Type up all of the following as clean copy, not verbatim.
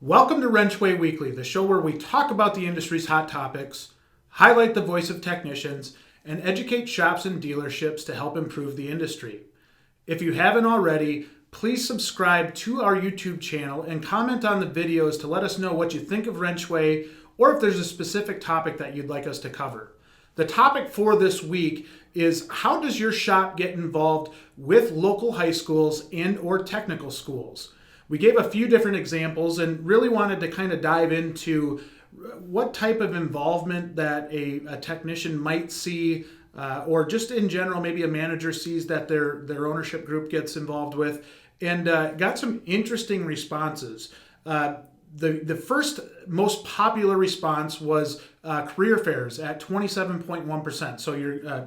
Welcome to WrenchWay Weekly, the show where we talk about the industry's hot topics, highlight the voice of technicians, and educate shops and dealerships to help improve the industry. If you haven't already, please subscribe to our YouTube channel and comment on the videos to let us know what you think of WrenchWay or if there's a specific topic that you'd like us to cover. The topic for this week is how does your shop get involved with local high schools and or technical schools? We gave a few different examples and really wanted to kind of dive into what type of involvement that a technician might see or just in general, maybe a manager sees that their ownership group gets involved with, and got some interesting responses. The first most popular response was career fairs at 27.1%. So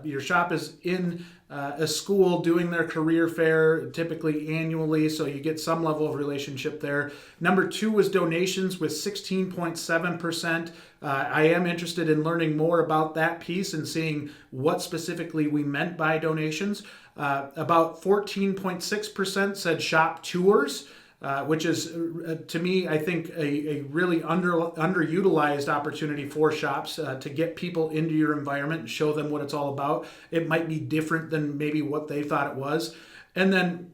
your shop is in a school doing their career fair, typically annually, so you get some level of relationship there. Number two was donations with 16.7%. I am interested in learning more about that piece and seeing what specifically we meant by donations. About 14.6% said shop tours. Which is, to me, I think a really underutilized opportunity for shops to get people into your environment and show them what it's all about. It might be different than maybe what they thought it was. And then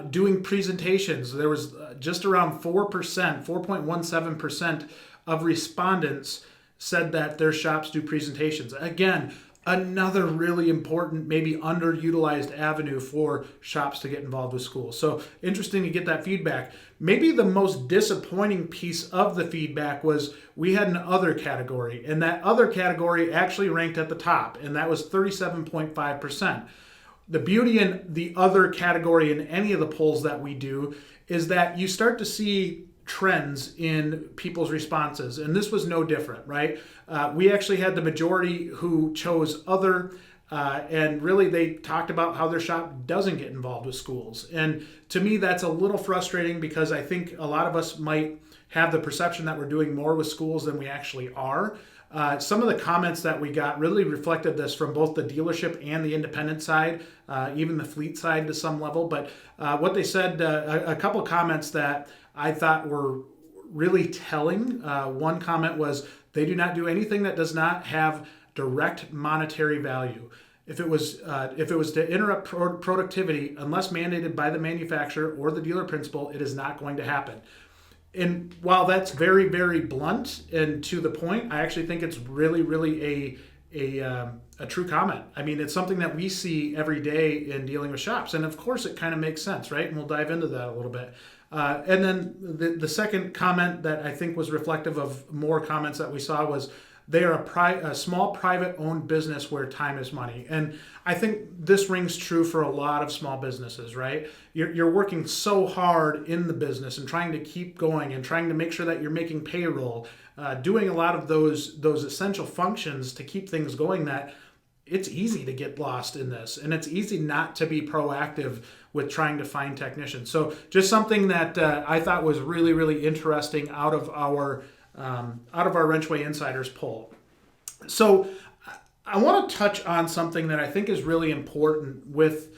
doing presentations. There was just around 4.17% of respondents said that their shops do presentations. Again, another really important, maybe underutilized avenue for shops to get involved with schools. So interesting to get that feedback. Maybe the most disappointing piece of the feedback was we had an other category, and that other category actually ranked at the top, and that was 37.5%. The beauty in the other category in any of the polls that we do is that you start to see trends in people's responses, and this was no different, right? We actually had the majority who chose other, and really they talked about how their shop doesn't get involved with schools. And to me, that's a little frustrating because I think a lot of us might have the perception that we're doing more with schools than we actually are. Some of the comments that we got really reflected this from both the dealership and the independent side, even the fleet side to some level. But what they said, a couple comments that I thought were really telling. One comment was, they do not do anything that does not have direct monetary value. If it was to interrupt productivity, unless mandated by the manufacturer or the dealer principal, it is not going to happen. And while that's very, very blunt and to the point, I actually think it's really, really a true comment. I mean, it's something that we see every day in dealing with shops. And of course, it kind of makes sense, right? And we'll dive into that a little bit. And then the second comment that I think was reflective of more comments that we saw was they are a small private-owned business where time is money. And I think this rings true for a lot of small businesses, right? You're working so hard in the business and trying to keep going and trying to make sure that you're making payroll, doing a lot of those essential functions to keep things going, that it's easy to get lost in this, and it's easy not to be proactive with trying to find technicians. So just something that I thought was really, really interesting out of our WrenchWay Insiders poll. So I want to touch on something that I think is really important with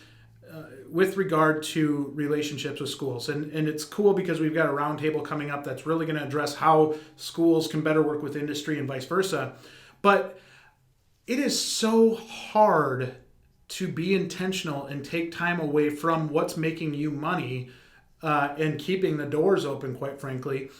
regard to relationships with schools. And it's cool because we've got a roundtable coming up that's really going to address how schools can better work with industry and vice versa. But it is so hard to be intentional and take time away from what's making you money and keeping the doors open, quite frankly,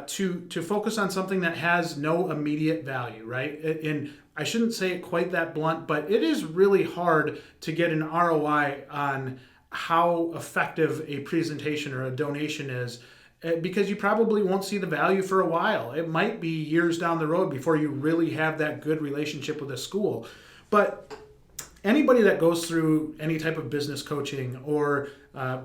to focus on something that has no immediate value, right? And I shouldn't say it quite that blunt, but it is really hard to get an ROI on how effective a presentation or a donation is, because you probably won't see the value for a while. It might be years down the road before you really have that good relationship with a school. But anybody that goes through any type of business coaching or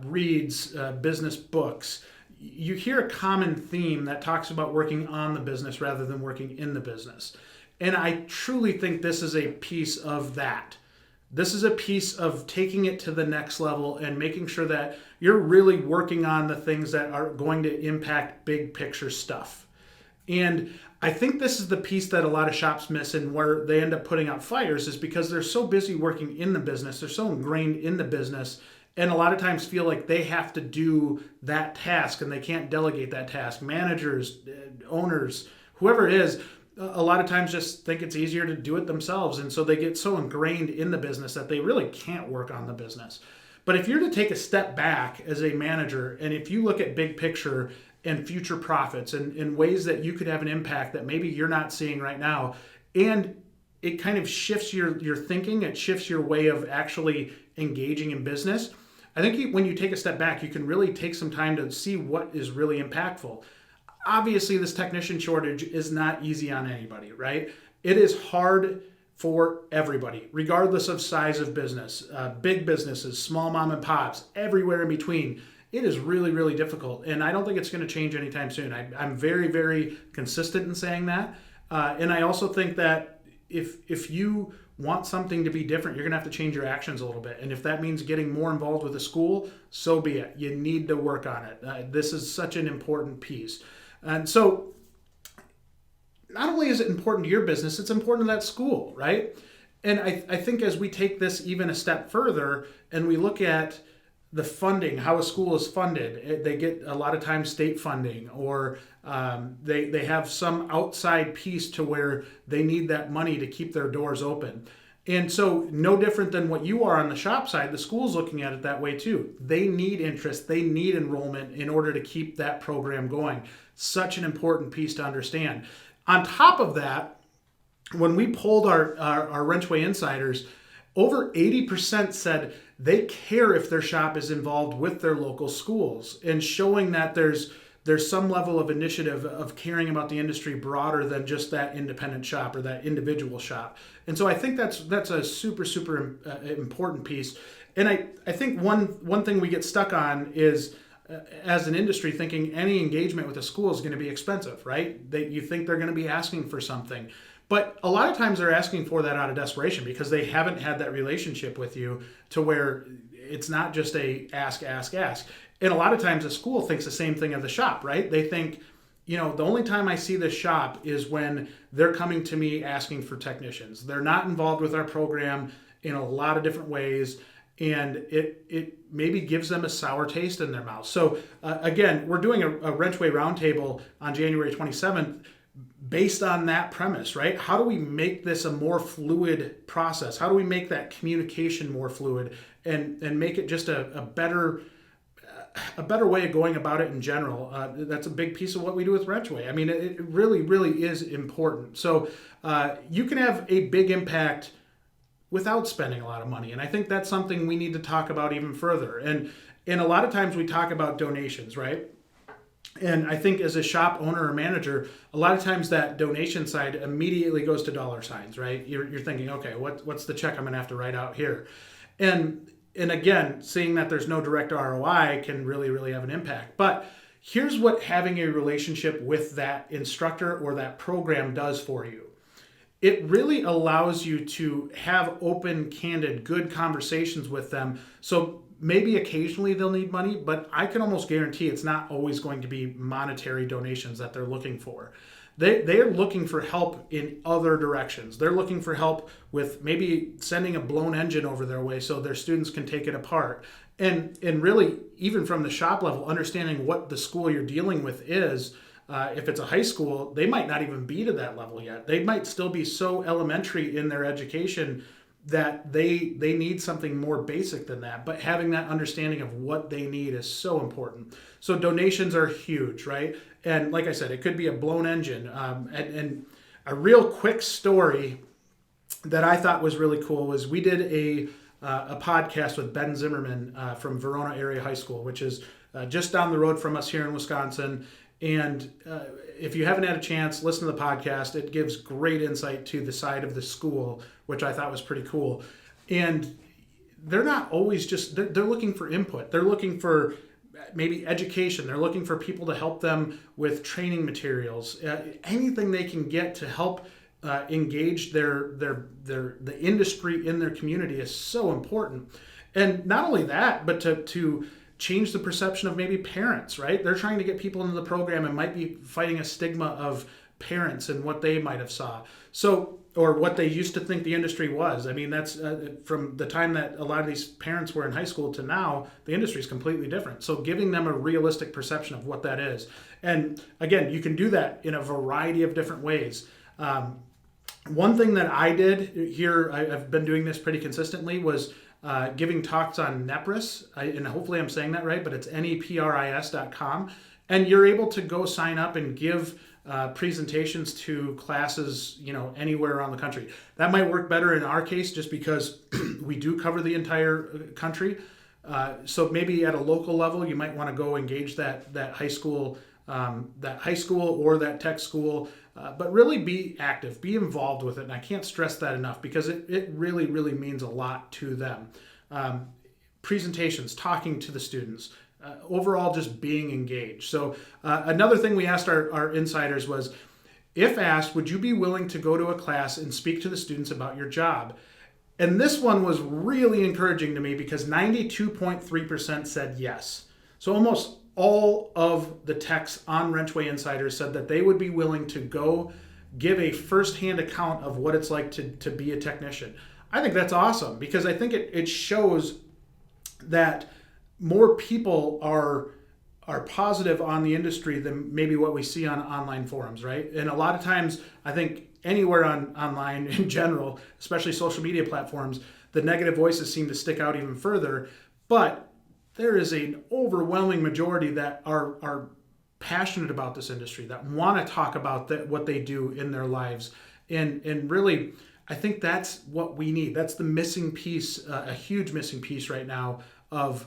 reads business books, you hear a common theme that talks about working on the business rather than working in the business. And I truly think this is a piece of that. This is a piece of taking it to the next level and making sure that you're really working on the things that are going to impact big picture stuff. And I think this is the piece that a lot of shops miss, and where they end up putting out fires is because they're so busy working in the business, they're so ingrained in the business, and a lot of times feel like they have to do that task and they can't delegate that task. Managers, owners, whoever it is, a lot of times just think it's easier to do it themselves. And so they get so ingrained in the business that they really can't work on the business. But if you're to take a step back as a manager, and if you look at big picture and future profits and in ways that you could have an impact that maybe you're not seeing right now, and it kind of shifts your thinking, it shifts your way of actually engaging in business. I think when you take a step back, you can really take some time to see what is really impactful. Obviously, this technician shortage is not easy on anybody, right? It is hard for everybody, regardless of size of business, big businesses, small mom and pops, everywhere in between. It is really, really difficult. And I don't think it's going to change anytime soon. I'm very, very consistent in saying that. And I also think that if you want something to be different, you're going to have to change your actions a little bit. And if that means getting more involved with the school, so be it. You need to work on it. This is such an important piece. And so not only is it important to your business, it's important to that school, right? And I think as we take this even a step further and we look at the funding, how a school is funded, they get a lot of times state funding, or they have some outside piece to where they need that money to keep their doors open. And so no different than what you are on the shop side, the school's looking at it that way too. They need interest, they need enrollment in order to keep that program going. Such an important piece to understand. On top of that, when we polled our WrenchWay Insiders, over 80% said they care if their shop is involved with their local schools, and showing that there's some level of initiative of caring about the industry broader than just that independent shop or that individual shop. And so I think that's a super, super important piece. And I think one thing we get stuck on is, as an industry, thinking any engagement with a school is going to be expensive, right? You think they're going to be asking for something. But a lot of times they're asking for that out of desperation because they haven't had that relationship with you to where it's not just a ask. And a lot of times a school thinks the same thing of the shop, right? They think, the only time I see this shop is when they're coming to me asking for technicians. They're not involved with our program in a lot of different ways, and it maybe gives them a sour taste in their mouth. So again, we're doing a WrenchWay Roundtable on January 27th based on that premise, right? How do we make this a more fluid process? How do we make that communication more fluid and make it just a better way of going about it in general? That's a big piece of what we do with WrenchWay. I mean, it really, really is important. So you can have a big impact without spending a lot of money. And I think that's something we need to talk about even further. And a lot of times we talk about donations, right? And I think as a shop owner or manager, a lot of times that donation side immediately goes to dollar signs, right? You're thinking, okay, what's the check I'm going to have to write out here? And again, seeing that there's no direct ROI can really, really have an impact. But here's what having a relationship with that instructor or that program does for you. It really allows you to have open, candid, good conversations with them. So maybe occasionally they'll need money, but I can almost guarantee it's not always going to be monetary donations that they're looking for. They're looking for help in other directions. They're looking for help with maybe sending a blown engine over their way so their students can take it apart. And really, even from the shop level, understanding what the school you're dealing with is. If it's a high school, they might not even be to that level yet. They might still be so elementary in their education that they need something more basic than that. But having that understanding of what they need is so important. So donations are huge, right? And like I said, it could be a blown engine. And a real quick story that I thought was really cool was we did a podcast with Ben Zimmerman from Verona Area High School, which is just down the road from us here in Wisconsin. And if you haven't had a chance, listen to the podcast. It gives great insight to the side of the school, which I thought was pretty cool. And they're not always just, they're looking for input. They're looking for maybe education. They're looking for people to help them with training materials. Anything they can get to help engage the industry in their community is so important. And not only that, but to change the perception of maybe parents, right? They're trying to get people into the program and might be fighting a stigma of parents and what they might have saw. So, or what they used to think the industry was. I mean, that's from the time that a lot of these parents were in high school to now, the industry is completely different. So giving them a realistic perception of what that is. And again, you can do that in a variety of different ways. One thing that I did here, I've been doing this pretty consistently, was giving talks on Nepris, and hopefully I'm saying that right, but it's nepris.com. And you're able to go sign up and give presentations to classes, anywhere around the country. That might work better in our case just because we do cover the entire country. So maybe at a local level, you might want to go engage that high school or that tech school, but really be active, be involved with it. And I can't stress that enough because it really, really means a lot to them. Presentations, talking to the students, overall just being engaged. So another thing we asked our insiders was, if asked, would you be willing to go to a class and speak to the students about your job? And this one was really encouraging to me because 92.3% said yes. So almost all of the techs on WrenchWay Insiders said that they would be willing to go give a firsthand account of what it's like to be a technician. I think that's awesome because I think it shows that more people are positive on the industry than maybe what we see on online forums, right? And a lot of times, I think anywhere online in general, especially social media platforms, the negative voices seem to stick out even further. But there is an overwhelming majority that are passionate about this industry, that want to talk about what they do in their lives. And really, I think that's what we need. That's the missing piece, a huge missing piece right now of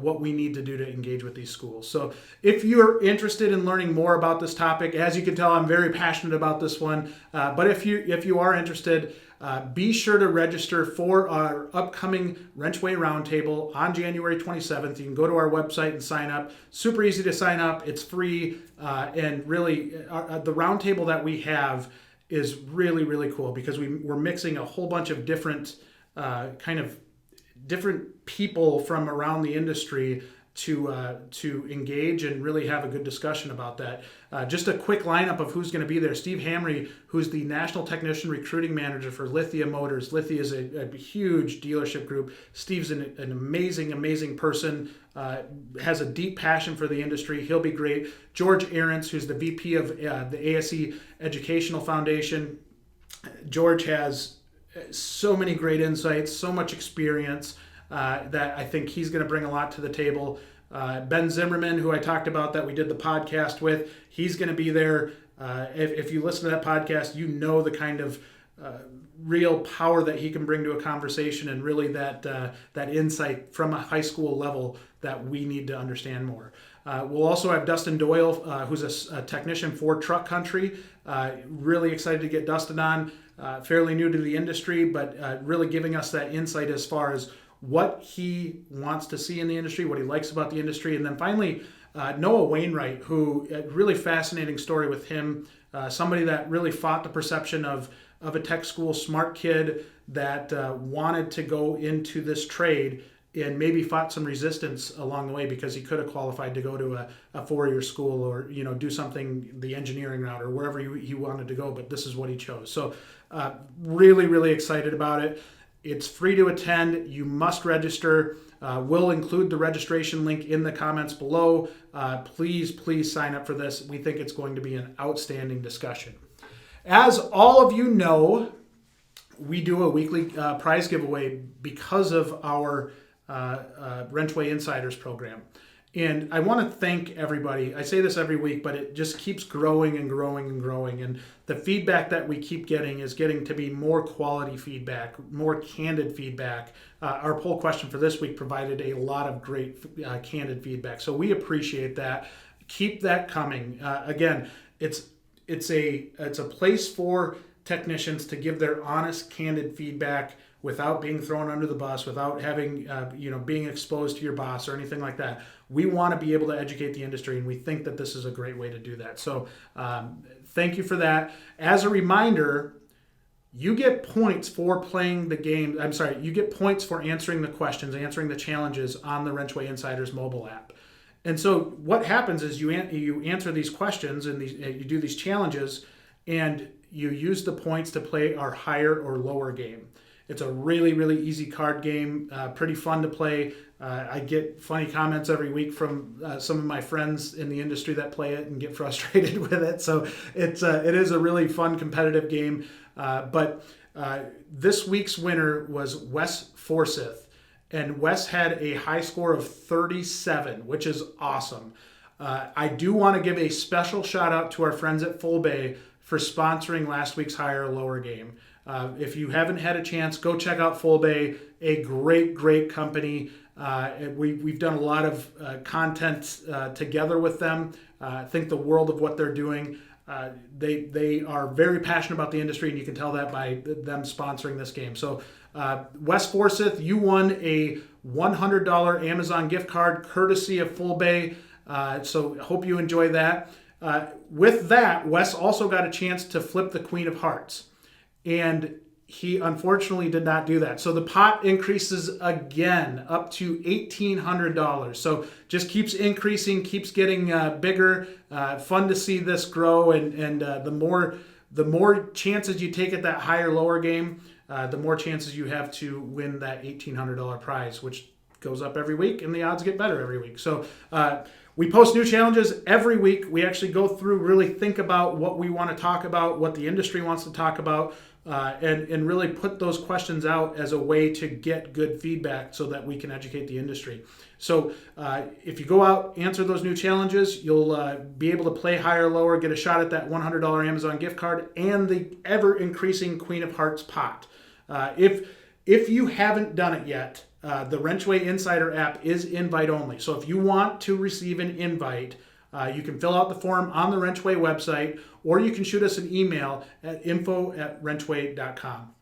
what we need to do to engage with these schools. So if you're interested in learning more about this topic, as you can tell, I'm very passionate about this one. But if you are interested, be sure to register for our upcoming Wrenchway Roundtable on January 27th. You can go to our website and sign up. Super easy to sign up. It's free. And really, the roundtable that we have is really, really cool because we're mixing a whole bunch of different different people from around the industry to engage and really have a good discussion about that. Just a quick lineup of who's going to be there. Steve Hamry, who's the National Technician Recruiting Manager for Lithia Motors. Lithia is a huge dealership group. Steve's an amazing, amazing person, has a deep passion for the industry. He'll be great. George Ahrens, who's the VP of the ASE Educational Foundation. George has so many great insights, so much experience that I think he's going to bring a lot to the table. Ben Zimmerman, who I talked about that we did the podcast with, he's going to be there. If you listen to that podcast, you know the kind of real power that he can bring to a conversation and really that insight from a high school level that we need to understand more. We'll also have Dustin Doyle, who's a technician for Truck Country. Really excited to get Dustin on. Fairly new to the industry, but really giving us that insight as far as what he wants to see in the industry, what he likes about the industry. And then finally, Noah Wainwright, who a really fascinating story with him, somebody that really fought the perception of a tech school smart kid that wanted to go into this trade and maybe fought some resistance along the way because he could have qualified to go to a four-year school or do something the engineering route or wherever he wanted to go, but this is what he chose. So really, really excited about it. It's free to attend. You must register. We'll include the registration link in the comments below. Please sign up for this. We think it's going to be an outstanding discussion. As all of you know, we do a weekly prize giveaway because of our WrenchWay Insiders program. And I want to thank everybody. I say this every week, but it just keeps growing and growing and growing. And the feedback that we keep getting is getting to be more quality feedback, more candid feedback. Our poll question for this week provided a lot of great candid feedback. So we appreciate that. Keep that coming. Again, it's a place for technicians to give their honest, candid feedback without being thrown under the bus, without having, being exposed to your boss or anything like that. We want to be able to educate the industry, and we think that this is a great way to do that. So thank you for that. As a reminder, you get points for playing the game. You get points for answering the questions, answering the challenges on the WrenchWay Insiders mobile app. And so what happens is you answer these questions and you do these challenges, and you use the points to play our higher or lower game. It's a really, really easy card game, pretty fun to play. I get funny comments every week from some of my friends in the industry that play it and get frustrated with it. So it is a really fun, competitive game. But this week's winner was Wes Forsyth. And Wes had a high score of 37, which is awesome. I do want to give a special shout out to our friends at Full Bay for sponsoring last week's higher or lower game. If you haven't had a chance, go check out Full Bay, a great, great company. We've done a lot of content together with them. I think the world of what they're doing. They are very passionate about the industry, and you can tell that by them sponsoring this game. So Wes Forsyth, you won a $100 Amazon gift card courtesy of Full Bay. So hope you enjoy that. With that, Wes also got a chance to flip the Queen of Hearts, and he unfortunately did not do that. So the pot increases again up to $1,800. So just keeps increasing, keeps getting bigger. Fun to see this grow, and the more chances you take at that higher lower game, the more chances you have to win that $1,800 prize, which goes up every week, and the odds get better every week. So we post new challenges every week. We actually go through, really think about what we want to talk about, what the industry wants to talk about, and really put those questions out as a way to get good feedback so that we can educate the industry. So if you go out, answer those new challenges, you'll be able to play higher or lower, get a shot at that $100 Amazon gift card and the ever-increasing Queen of Hearts pot. If you haven't done it yet, the WrenchWay Insider app is invite only. So if you want to receive an invite, you can fill out the form on the WrenchWay website, or you can shoot us an email at info@wrenchway.com.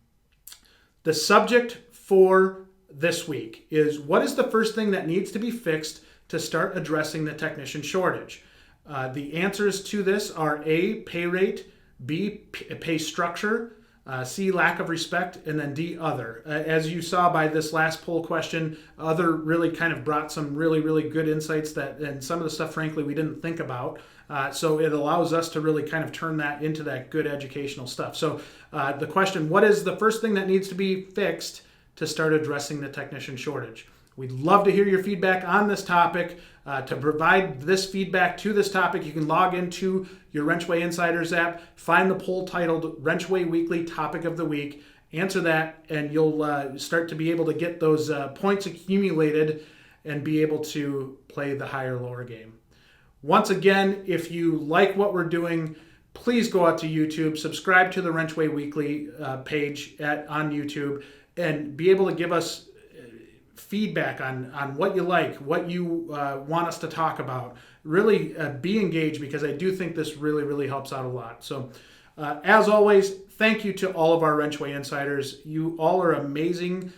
The subject for this week is, what is the first thing that needs to be fixed to start addressing the technician shortage? The answers to this are A, pay rate, B, pay structure, C, lack of respect, and then D, other. As you saw by this last poll question, other really kind of brought some really, really good insights and some of the stuff, frankly, we didn't think about. So it allows us to really kind of turn that into that good educational stuff. So the question, what is the first thing that needs to be fixed to start addressing the technician shortage? We'd love to hear your feedback on this topic. To provide this feedback to this topic, you can log into your WrenchWay Insiders app, find the poll titled WrenchWay Weekly Topic of the Week, answer that, and you'll start to be able to get those points accumulated and be able to play the higher lower game. Once again, if you like what we're doing, please go out to YouTube, subscribe to the WrenchWay Weekly page on YouTube, and be able to give us feedback on what you like, what you want us to talk about. Really be engaged, because I do think this really, really helps out a lot. So as always, thank you to all of our WrenchWay Insiders. You all are amazing.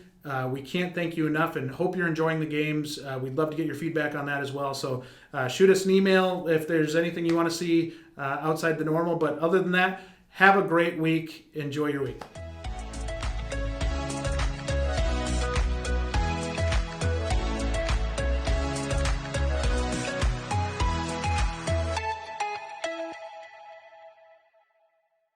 We can't thank you enough, and hope you're enjoying the games. We'd love to get your feedback on that as well. So shoot us an email if there's anything you want to see outside the normal. But other than that, have a great week. Enjoy your week.